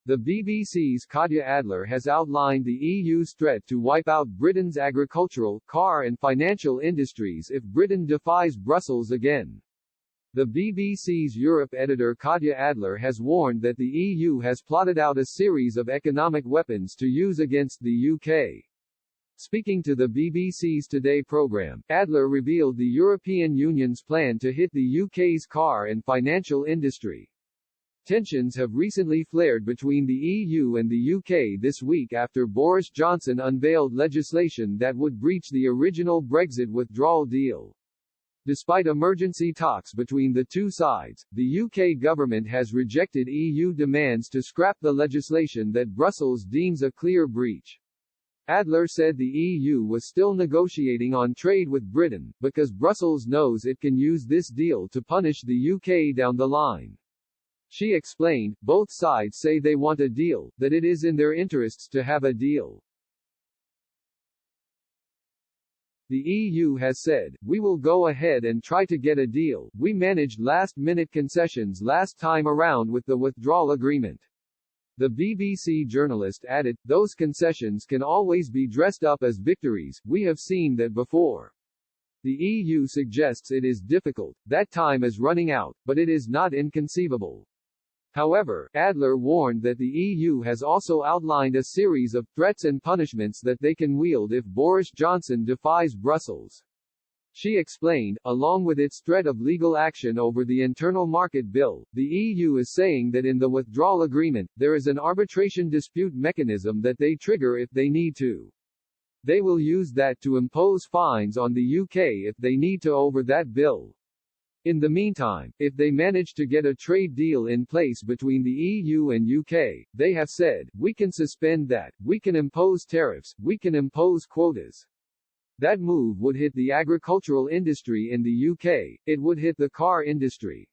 The BBC's Katya Adler has outlined the EU's threat to wipe out Britain's agricultural, car and financial industries if Britain defies Brussels again. The BBC's Europe editor Katya Adler has warned that the EU has plotted out a series of economic weapons to use against the UK. Speaking to the BBC's Today programme, Adler revealed the European Union's plan to hit the UK's car and financial industry. Tensions have recently flared between the EU and the UK this week after Boris Johnson unveiled legislation that would breach the original Brexit withdrawal deal. Despite emergency talks between the two sides, the UK government has rejected EU demands to scrap the legislation that Brussels deems a clear breach. Adler said the EU was still negotiating on trade with Britain, because Brussels knows it can use this deal to punish the UK down the line. She explained, both sides say they want a deal, that it is in their interests to have a deal. The EU has said, we will go ahead and try to get a deal. We managed last-minute concessions last time around with the withdrawal agreement. The BBC journalist added, those concessions can always be dressed up as victories, we have seen that before. The EU suggests it is difficult, that time is running out, but it is not inconceivable. However, Adler warned that the EU has also outlined a series of threats and punishments that they can wield if Boris Johnson defies Brussels. She explained, along with its threat of legal action over the internal market bill, the EU is saying that in the withdrawal agreement, there is an arbitration dispute mechanism that they trigger if they need to. They will use that to impose fines on the UK if they need to over that bill. In the meantime, if they manage to get a trade deal in place between the EU and UK, they have said, we can suspend that, we can impose tariffs, we can impose quotas. That move would hit the agricultural industry in the UK, it would hit the car industry.